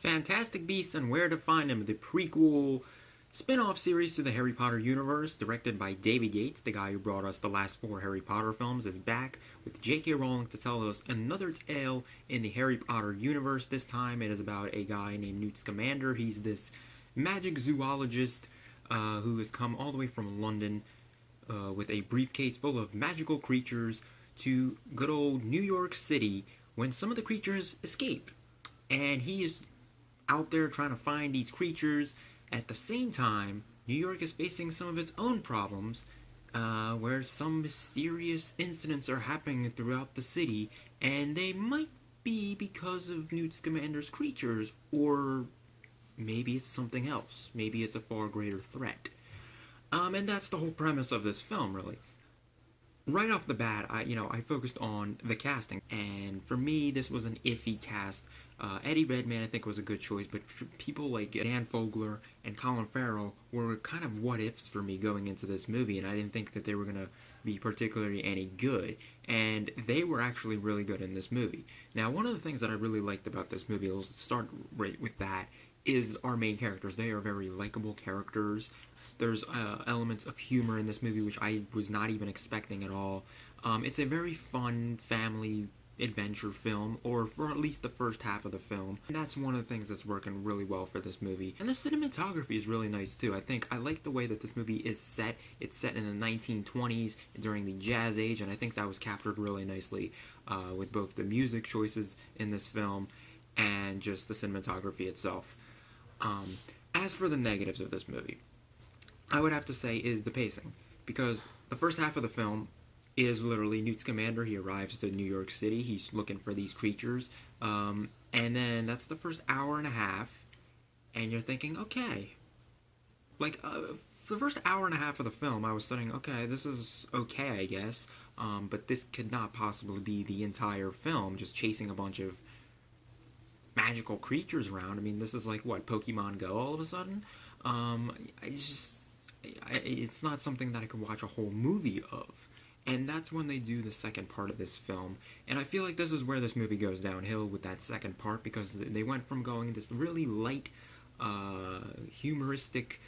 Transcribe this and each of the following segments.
Fantastic Beasts and Where to Find Them, the prequel spin-off series to the Harry Potter universe, directed by David Yates, the guy who brought us the last four Harry Potter films, is back with J.K. Rowling to tell us another tale in the Harry Potter universe. This time it is about a guy named Newt Scamander. He's this magic zoologist who has come all the way from London with a briefcase full of magical creatures to good old New York City when some of the creatures escape. And he is out there trying to find these creatures. At the same time, New York is facing some of its own problems, where some mysterious incidents are happening throughout the city, and they might be because of Newt Scamander's creatures, or maybe it's something else. Maybe it's a far greater threat. And that's the whole premise of this film, really. Right off the bat, I focused on the casting, and for me, this was an iffy cast. Eddie Redmayne, I think, was a good choice, but people like Dan Fogler and Colin Farrell were kind of what-ifs for me going into this movie, and I didn't think that they were going to be particularly any good, and they were actually really good in this movie. Now, one of the things that I really liked about this movie, let's start right with that, is our main characters. They are very likable characters. There's elements of humor in this movie which I was not even expecting at all. It's a very fun family adventure film, or for at least the first half of the film. And that's one of the things that's working really well for this movie. And the cinematography is really nice too. I like the way that this movie is set. It's set in the 1920s during the Jazz Age, and I think that was captured really nicely with both the music choices in this film and just the cinematography itself. As for the negatives of this movie, I would have to say is the pacing, because the first half of the film is literally Newt Scamander. He arrives to New York City. He's looking for these creatures, and then that's the first hour and a half, and you're thinking, okay, for the first hour and a half of the film, I was thinking, okay, this is okay, I guess, but this could not possibly be the entire film, just chasing a bunch of magical creatures around. I mean, this is like, what, Pokemon Go all of a sudden? It's not something that I could watch a whole movie of. And that's when they do the second part of this film. And I feel like this is where this movie goes downhill with that second part, because they went from going this really light, humoristic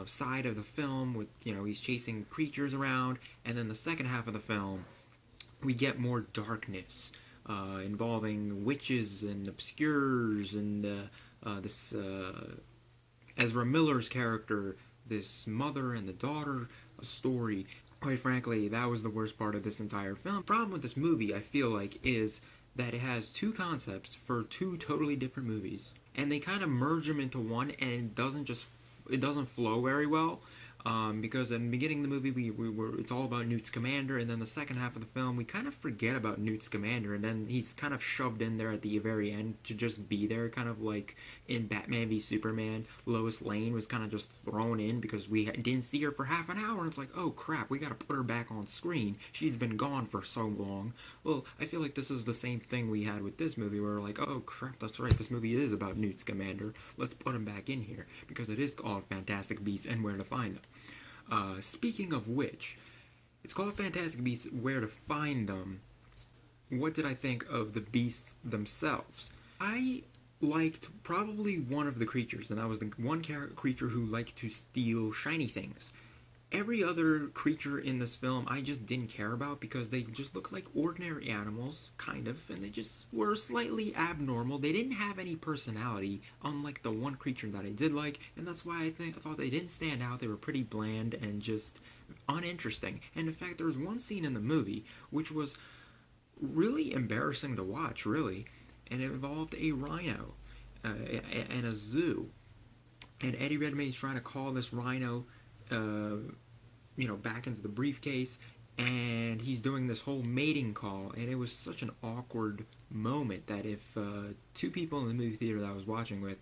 side of the film with, he's chasing creatures around, and then the second half of the film, we get more darkness, involving witches and obscures and this Ezra Miller's character, this mother and the daughter story. Quite frankly, that was the worst part of this entire film. The problem with this movie, I feel like, is that it has two concepts for two totally different movies, and they kind of merge them into one, and it doesn't flow very well. Because in the beginning of the movie, it's all about Newt Scamander, and then the second half of the film, we kind of forget about Newt Scamander, and then he's kind of shoved in there at the very end to just be there, kind of like in Batman v Superman. Lois Lane was kind of just thrown in because we didn't see her for half an hour, and it's like, oh crap, we gotta put her back on screen. She's been gone for so long. Well, I feel like this is the same thing we had with this movie, where we're like, oh crap, that's right, this movie is about Newt Scamander. Let's put him back in here, because it is called Fantastic Beasts and Where to Find Them. Speaking of which, it's called Fantastic Beasts, Where to Find Them. What did I think of the beasts themselves? I liked probably one of the creatures, and that was the one creature who liked to steal shiny things. Every other creature in this film I just didn't care about, because they just looked like ordinary animals, kind of, and they just were slightly abnormal. They didn't have any personality, unlike the one creature that I did like, and that's why I thought they didn't stand out. They were pretty bland and just uninteresting. And in fact, there was one scene in the movie which was really embarrassing to watch, really, and it involved a rhino and a zoo. And Eddie Redmayne's trying to call this rhino back into the briefcase, and he's doing this whole mating call, and it was such an awkward moment that if two people in the movie theater that I was watching with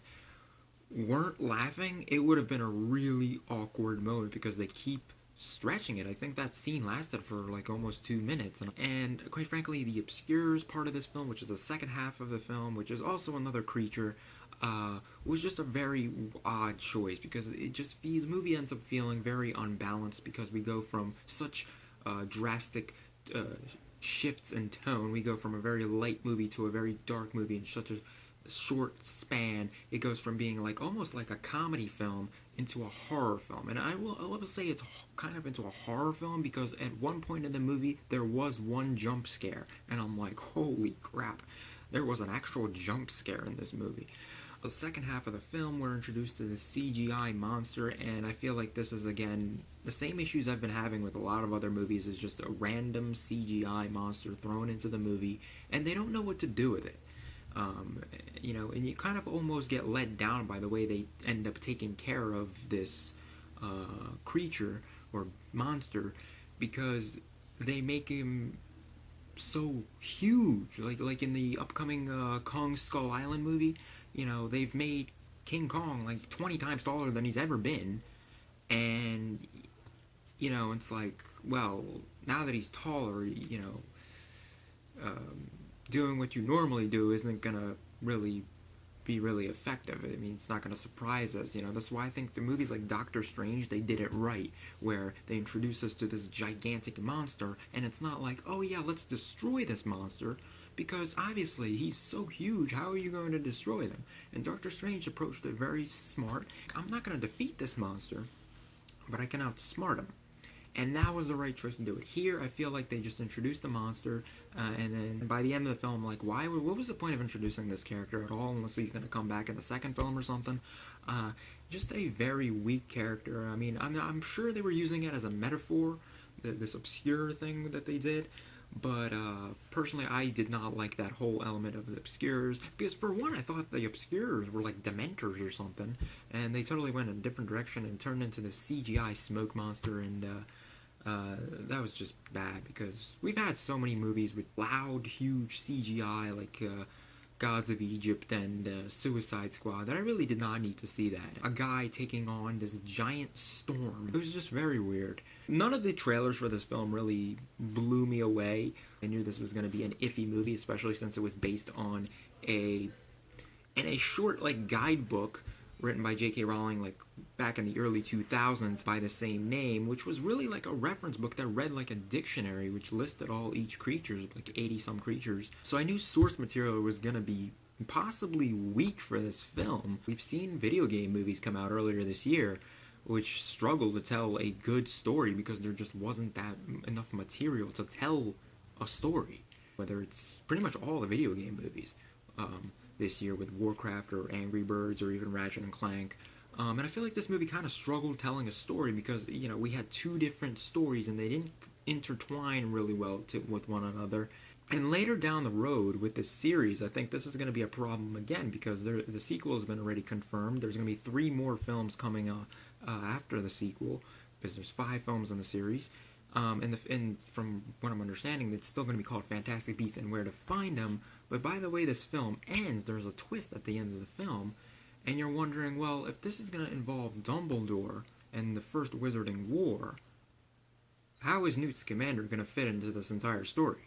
weren't laughing, it would have been a really awkward moment, because they keep stretching it. I think that scene lasted for like almost 2 minutes, and quite frankly, the obscures part of this film, which is the second half of the film, which is also another creature, was just a very odd choice, because the movie ends up feeling very unbalanced, because we go from such drastic shifts in tone. We go from a very light movie to a very dark movie in such a short span, it goes from being like almost like a comedy film into a horror film. And I will say it's kind of into a horror film because at one point in the movie there was one jump scare, and I'm like, holy crap, there was an actual jump scare in this movie. The second half of the film, we're introduced to the CGI monster, and I feel like this is again the same issues I've been having with a lot of other movies. Is just a random CGI monster thrown into the movie, and they don't know what to do with it. And you kind of almost get let down by the way they end up taking care of this creature or monster, because they make him so huge. Like in the upcoming Kong Skull Island movie, they've made King Kong like 20 times taller than he's ever been, and it's like, well, now that he's taller, doing what you normally do isn't gonna really be really effective. I mean, it's not gonna surprise us. That's why I think the movies like Doctor Strange, they did it right, where they introduce us to this gigantic monster, and it's not like, oh yeah, let's destroy this monster, because obviously he's so huge. How are you going to destroy them? And Doctor Strange approached it very smart. I'm not gonna defeat this monster, but I can outsmart him. And that was the right choice to do it. Here, I feel like they just introduced the monster, and then by the end of the film, like, what was the point of introducing this character at all, unless he's going to come back in the second film or something? Just a very weak character. I mean, I'm sure they were using it as a metaphor, this obscure thing that they did, but personally, I did not like that whole element of the Obscurers, because for one, I thought the Obscurers were like Dementors or something, and they totally went in a different direction and turned into this CGI smoke monster, and that was just bad, because we've had so many movies with loud, huge CGI, like Gods of Egypt and Suicide Squad, that I really did not need to see that. A guy taking on this giant storm. It was just very weird. None of the trailers for this film really blew me away. I knew this was going to be an iffy movie, especially since it was based on a short like guidebook written by J.K. Rowling like back in the early 2000s by the same name, which was really like a reference book that read like a dictionary, which listed each creatures, like 80 some creatures. So I knew source material was gonna be possibly weak for this film. We've seen video game movies come out earlier this year which struggled to tell a good story because there just wasn't that enough material to tell a story. Whether it's pretty much all the video game movies this year with Warcraft or Angry Birds or even Ratchet and Clank. And I feel like this movie kind of struggled telling a story because, we had two different stories and they didn't intertwine really well with one another. And later down the road with this series, I think this is going to be a problem again because the sequel has been already confirmed. There's going to be 3 more films coming after the sequel because there's 5 films in the series. And from what I'm understanding, it's still going to be called Fantastic Beasts and Where to Find Them. But by the way this film ends, there's a twist at the end of the film, and you're wondering, well, if this is going to involve Dumbledore and the First Wizarding War, how is Newt Scamander going to fit into this entire story?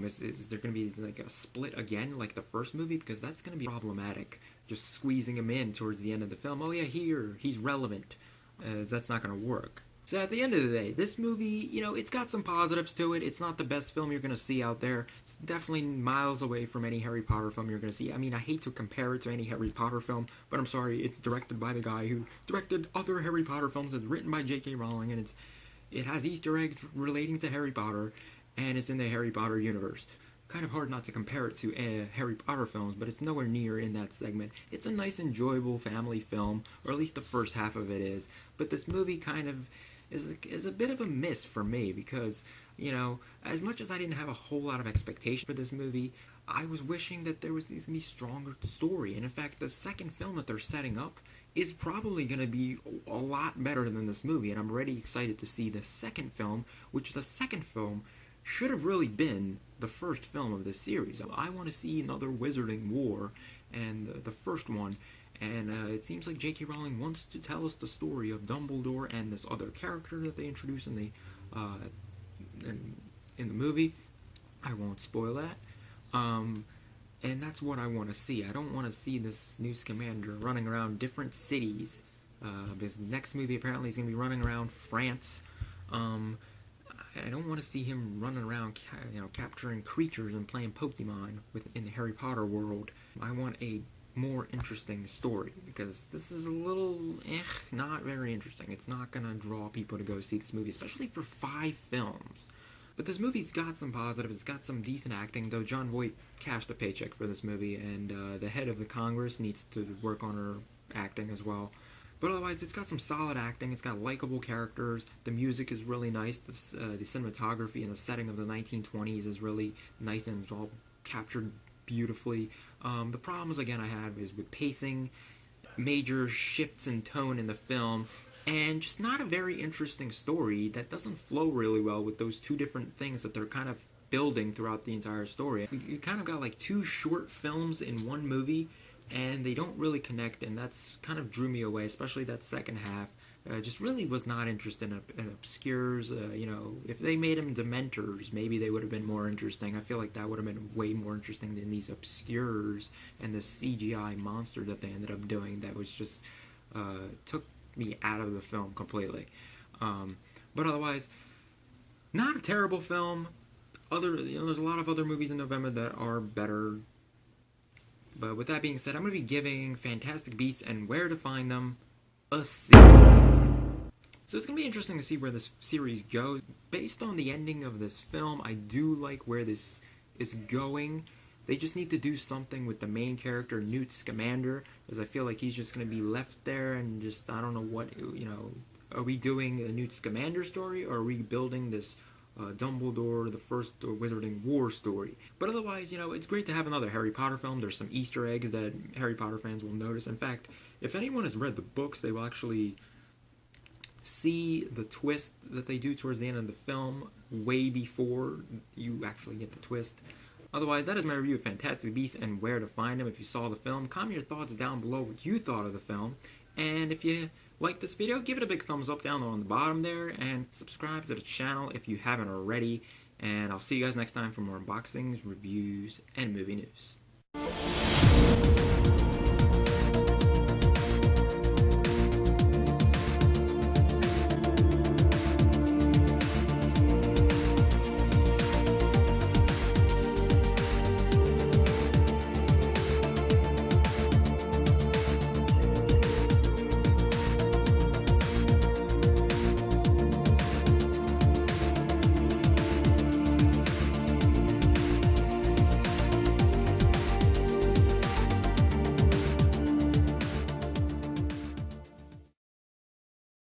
Is there going to be like a split again, like the first movie? Because that's going to be problematic. Just squeezing him in towards the end of the film. Oh yeah, he's relevant. That's not going to work. So at the end of the day, this movie, it's got some positives to it. It's not the best film you're going to see out there. It's definitely miles away from any Harry Potter film you're going to see. I mean, I hate to compare it to any Harry Potter film, but I'm sorry, it's directed by the guy who directed other Harry Potter films. It's written by J.K. Rowling, and it has Easter eggs relating to Harry Potter, and it's in the Harry Potter universe. Kind of hard not to compare it to Harry Potter films, but it's nowhere near in that segment. It's a nice, enjoyable family film, or at least the first half of it is. But this movie kind of is a bit of a miss for me because, as much as I didn't have a whole lot of expectation for this movie, I was wishing that there was going to be stronger story. And in fact, the second film that they're setting up is probably going to be a lot better than this movie. And I'm already excited to see the second film, which the second film should have really been the first film of this series. I want to see another Wizarding War, and the first one. And it seems like J.K. Rowling wants to tell us the story of Dumbledore and this other character that they introduce in the movie. I won't spoil that. And that's what I want to see. I don't want to see this new Scamander running around different cities. His next movie apparently is going to be running around France. I don't want to see him running around, capturing creatures and playing Pokemon in the Harry Potter world. I want a more interesting story, because this is a little not very interesting. It's not gonna draw people to go see this movie, especially for 5 films. But this movie's got some positives. It's got some decent acting, though Jon Voight cashed a paycheck for this movie, and the head of the Congress needs to work on her acting as well. But otherwise, it's got some solid acting. It's got likable characters. The music is really nice. The cinematography and the setting of the 1920s is really nice, and it's all captured beautifully. The problems, again, I have is with pacing, major shifts in tone in the film, and just not a very interesting story that doesn't flow really well with those two different things that they're kind of building throughout the entire story. You kind of got like 2 short films in one movie, and they don't really connect, and that's kind of drew me away, especially that second half. Just really was not interested in obscures. If they made them Dementors, maybe they would have been more interesting. I feel like that would have been way more interesting than these obscures and the CGI monster that they ended up doing. That was just took me out of the film completely. But otherwise, not a terrible film. There's a lot of other movies in November that are better. But with that being said, I'm going to be giving Fantastic Beasts and Where to Find Them a C. So it's going to be interesting to see where this series goes. Based on the ending of this film, I do like where this is going. They just need to do something with the main character, Newt Scamander, because I feel like he's just going to be left there and just, I don't know what, are we doing a Newt Scamander story, or are we building this Dumbledore, the first Wizarding War story? But otherwise, it's great to have another Harry Potter film. There's some Easter eggs that Harry Potter fans will notice. In fact, if anyone has read the books, they will actually see the twist that they do towards the end of the film way before you actually get the twist. Otherwise, that is my review of Fantastic Beasts and Where to Find Them. If you saw the film, comment your thoughts down below what you thought of the film. And if you like this video, give it a big thumbs up down on the bottom there, and subscribe to the channel if you haven't already. And I'll see you guys next time for more unboxings, reviews, and movie news.